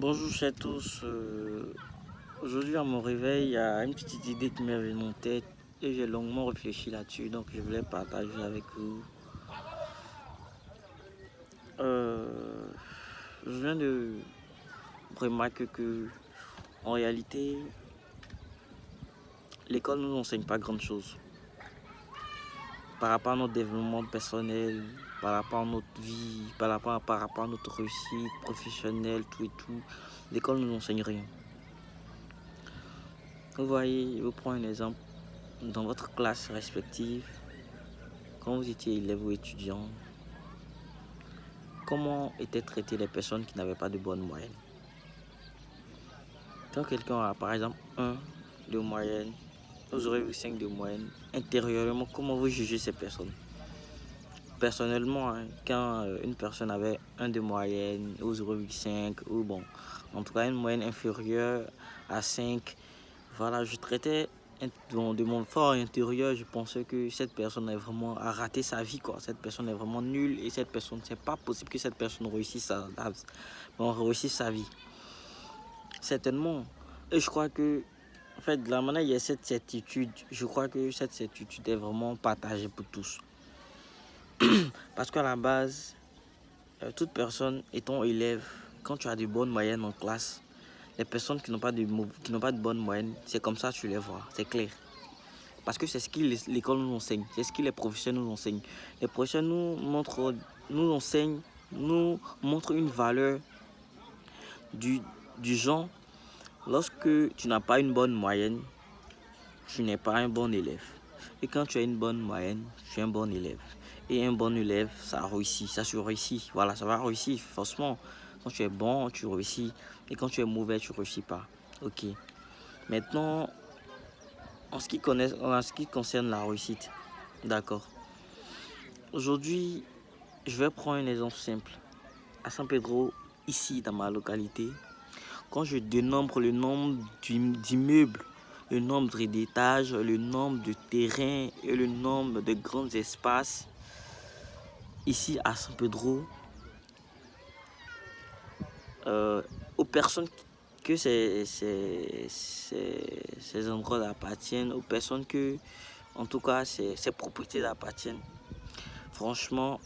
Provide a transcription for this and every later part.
Bonjour à tous. Aujourd'hui à mon réveil, il y a une petite idée qui m'est venue en tête et j'ai longuement réfléchi là-dessus, donc je voulais partager avec vous. Euh, je viens de remarquer que en réalité, l'école ne nous enseigne pas grand-chose par rapport à notre développement personnel, par rapport à notre vie, par rapport à notre réussite professionnelle, tout et tout. L'école ne nous enseigne rien. Vous voyez, je vous prends un exemple. Dans votre classe respective, quand vous étiez élève ou étudiant, comment étaient traitées les personnes qui n'avaient pas de bonne moyenne? Quand quelqu'un a par exemple 1 de moyenne, vous aurez eu 5 de moyenne, intérieurement, comment vous jugez ces personnes? Personnellement, quand une personne avait 1 de moyenne, ou 0,5, ou bon, en tout cas une moyenne inférieure à 5, voilà, je traitais de mon fort intérieur, je pensais que cette personne est vraiment a raté sa vie, quoi. Cette personne est vraiment nulle et cette personne, c'est pas possible que cette personne réussisse sa vie. Certainement. Et je crois que, en fait, de la manière il y a cette certitude, je crois que cette certitude est vraiment partagée pour tous. Parce qu'à la base, toute personne étant élève, quand tu as de bonnes moyennes en classe, les personnes qui n'ont pas de bonnes moyennes, c'est comme ça que tu les vois, c'est clair. Parce que c'est ce que l'école nous enseigne, c'est ce que les professeurs nous enseignent. Les professeurs nous enseignent, nous montrent une valeur du genre, lorsque tu n'as pas une bonne moyenne, tu n'es pas un bon élève. Et quand tu as une bonne moyenne, tu es un bon élève. Et un bon élève, ça réussit, ça se réussit. Voilà, ça va réussir, forcément. Quand tu es bon, tu réussis. Et quand tu es mauvais, tu ne réussis pas. Ok. Maintenant, en ce qui concerne la réussite, d'accord. Aujourd'hui, je vais prendre un exemple simple. À San Pedro, ici dans ma localité, quand je dénombre le nombre d'immeubles, le nombre d'étages, le nombre de terrains et le nombre de grands espaces, ici à San Pedro, aux personnes que ces endroits appartiennent, aux personnes que, en tout cas, ces propriétés appartiennent, franchement,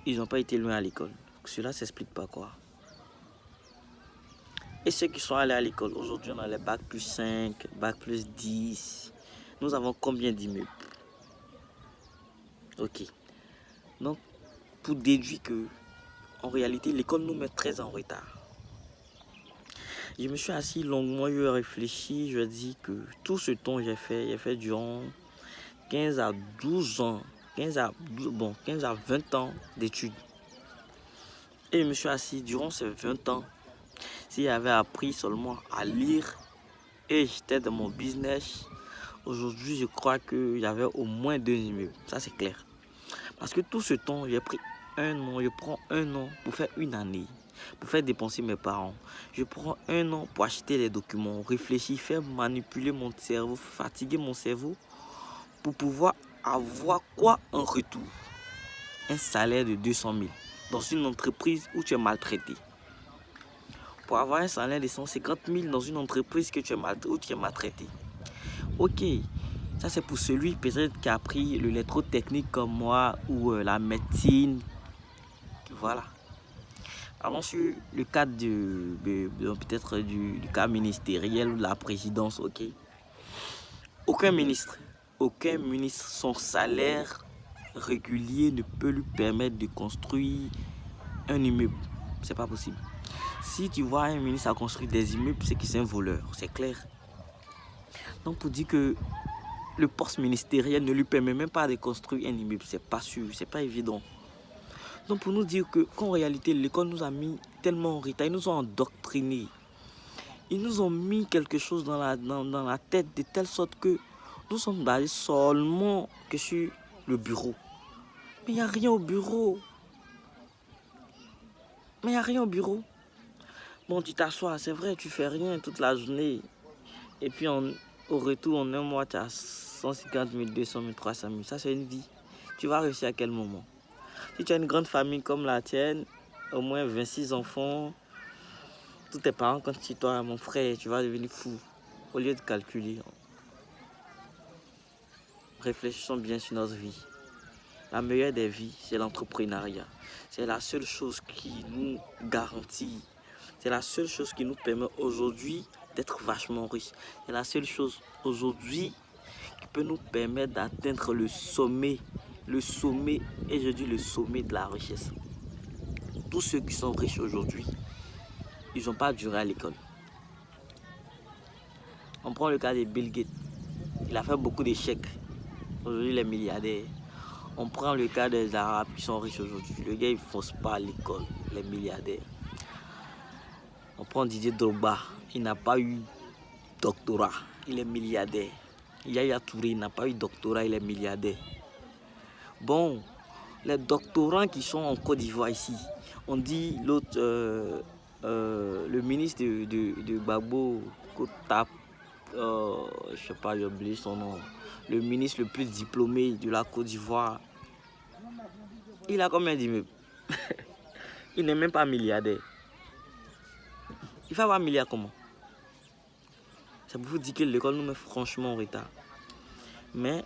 ils n'ont pas été loin à l'école. Cela s'explique pas quoi. Et ceux qui sont allés à l'école, aujourd'hui on a les bac plus 5, bac plus 10. Nous avons combien d'immeubles? Ok. Donc, pour déduire que, en réalité, l'école nous met très en retard. Je me suis assis longuement, je réfléchi, je dis que tout ce temps j'ai fait durant 15 à 12 ans, 15 à 20 ans d'études. Et je me suis assis durant ces 20 ans, si j'avais appris seulement à lire et j'étais dans mon business, aujourd'hui je crois qu'il y avait au moins 2 immeubles, ça c'est clair. Parce que tout ce temps, j'ai pris un an, je prends un an pour faire une année, pour faire dépenser mes parents. Je prends un an pour acheter les documents, réfléchir, faire manipuler mon cerveau, fatiguer mon cerveau pour pouvoir avoir quoi en retour? Un salaire de 200 000 dans une entreprise où tu es maltraité. Pour avoir un salaire de 150 000 dans une entreprise où tu es maltraité. Ok, ça c'est pour celui peut-être qui a pris l'électrotechnique comme moi ou la médecine. Voilà. Allons sur le cadre peut-être du cas ministériel ou de la présidence, ok. Aucun ministre, son salaire régulier ne peut lui permettre de construire un immeuble. C'est pas possible. Si tu vois un ministre a construit des immeubles, c'est qu'il est un voleur, c'est clair. Donc pour dire que le poste ministériel ne lui permet même pas de construire un immeuble, c'est pas sûr, c'est pas évident. Donc pour nous dire qu'en réalité, l'école nous a mis tellement en retard, ils nous ont endoctrinés. Ils nous ont mis quelque chose dans la tête de telle sorte que nous sommes basés seulement que sur le bureau. Mais il n'y a rien au bureau. Bon, tu t'assois, c'est vrai, tu fais rien toute la journée. Et puis au retour, en un mois, tu as 150 000, 200 000, 300 000. Ça, c'est une vie. Tu vas réussir à quel moment? Si tu as une grande famille comme la tienne, au moins 26 enfants, tous tes parents, quand tu toi, mon frère, tu vas devenir fou. Au lieu de calculer, réfléchissons bien sur notre vie. La meilleure des vies, c'est l'entrepreneuriat. C'est la seule chose qui nous garantit. C'est la seule chose qui nous permet aujourd'hui d'être vachement riches. C'est la seule chose aujourd'hui qui peut nous permettre d'atteindre le sommet, et je dis le sommet de la richesse. Tous ceux qui sont riches aujourd'hui, ils n'ont pas duré à l'école. On prend le cas de Bill Gates. Il a fait beaucoup d'échecs. Aujourd'hui, il est milliardaire. On prend le cas des Arabes qui sont riches aujourd'hui. Le gars, il ne fonce pas à l'école, les milliardaires. On prend Didier Drogba. Il n'a pas eu doctorat. Il est milliardaire. Yaya Touré n'a pas eu doctorat. Il est milliardaire. Bon, les doctorants qui sont en Côte d'Ivoire ici, on dit l'autre, le ministre de Gbagbo, Kotap, je sais pas, j'ai oublié son nom. Le ministre le plus diplômé de la Côte d'Ivoire. Il a combien d'immeubles? Il n'est même pas milliardaire. Il va avoir un milliard comment? Ça vous dit que l'école nous met franchement en retard. Mais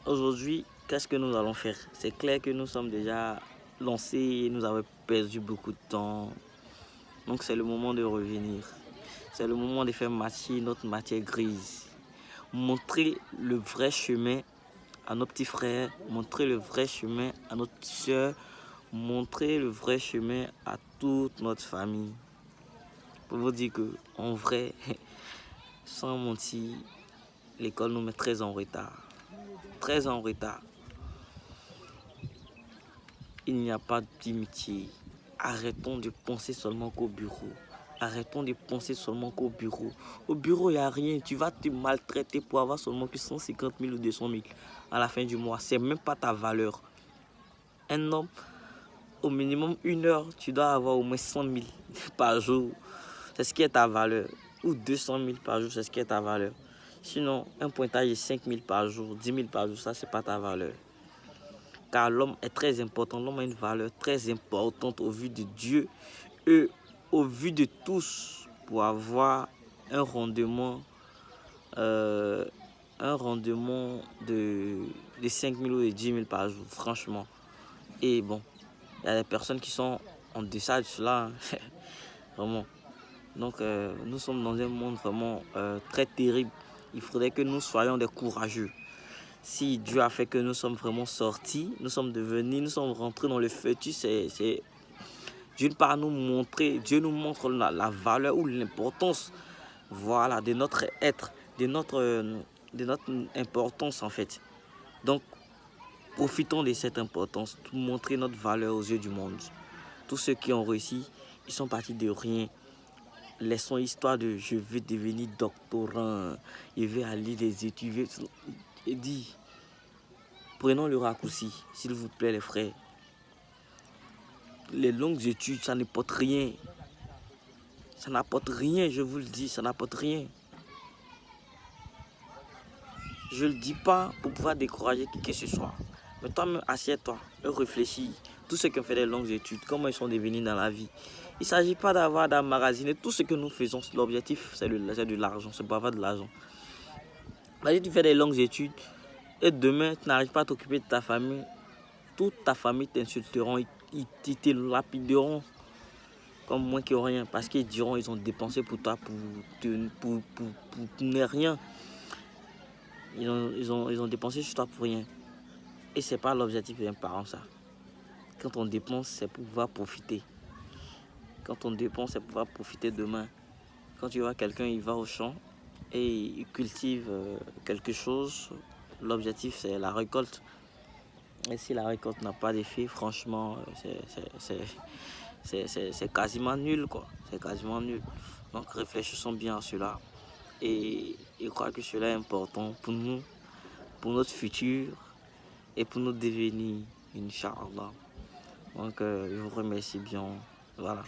aujourd'hui, qu'est-ce que nous allons faire? C'est clair que nous sommes déjà lancés, nous avons perdu beaucoup de temps. Donc c'est le moment de revenir. C'est le moment de faire matcher notre matière grise. Montrer le vrai chemin à nos petits frères, montrer le vrai chemin à notre petite soeur, montrer le vrai chemin à toute notre famille. Pour vous dire que, en vrai, sans mentir, l'école nous met très en retard. Très en retard. Il n'y a pas d'amitié. Arrêtons de penser seulement qu'au bureau. Arrêtons de penser seulement qu'au bureau. Au bureau, il n'y a rien. Tu vas te maltraiter pour avoir seulement que 150 000 ou 200 000 à la fin du mois. C'est même pas ta valeur. Un homme, au minimum 1 heure, tu dois avoir au moins 100 000 par jour. C'est ce qui est ta valeur. Ou 200 000 par jour, c'est ce qui est ta valeur. Sinon, un pointage de 5 000 par jour, 10 000 par jour, ça, c'est pas ta valeur. Car l'homme est très important. L'homme a une valeur très importante au vu de Dieu et au vu de tous pour avoir un rendement de 5 000 ou de 10 000 par jour, franchement. Et bon, il y a des personnes qui sont en deçà de cela, hein. Vraiment. Donc, nous sommes dans un monde vraiment très terrible. Il faudrait que nous soyons des courageux. Si Dieu a fait que nous sommes vraiment sortis, nous sommes rentrés dans le fœtus, c'est d'une part nous montrer, Dieu nous montre la valeur ou l'importance, voilà, de notre être, de notre importance en fait. Donc, profitons de cette importance, pour montrer notre valeur aux yeux du monde. Tous ceux qui ont réussi, ils sont partis de rien. Laissons l'histoire de je veux devenir doctorant, je vais aller des études. Et dit, prenons le raccourci, s'il vous plaît les frères. Les longues études, ça n'apporte rien. Ça n'apporte rien, je vous le dis, ça n'apporte rien. Je ne le dis pas pour pouvoir décourager qui que ce soit. Mais toi-même, assieds-toi et réfléchis. Tous ceux qui ont fait des longues études, comment ils sont devenus dans la vie. Il ne s'agit pas d'emmagasiner tout ce que nous faisons. L'objectif, c'est de l'argent, c'est pas avoir de l'argent. Imagine, tu fais des longues études et demain, tu n'arrives pas à t'occuper de ta famille. Toute ta famille t'insulteront, ils te lapideront comme moins que rien. Parce qu'ils diront ils ont dépensé pour toi, pour ne rien. Ils ont dépensé sur toi pour rien. Et c'est pas l'objectif d'un parent, ça. Quand on dépense, c'est pour pouvoir profiter. Quand on dépense, c'est pour pouvoir profiter demain. Quand tu vois quelqu'un, il va au champ et il cultive quelque chose. L'objectif, c'est la récolte. Et si la récolte n'a pas d'effet, franchement, c'est quasiment nul, quoi. C'est quasiment nul. Donc, réfléchissons bien à cela. Et je crois que cela est important pour nous, pour notre futur et pour notre devenir, Inch'Allah. Donc, je vous remercie bien. Voilà.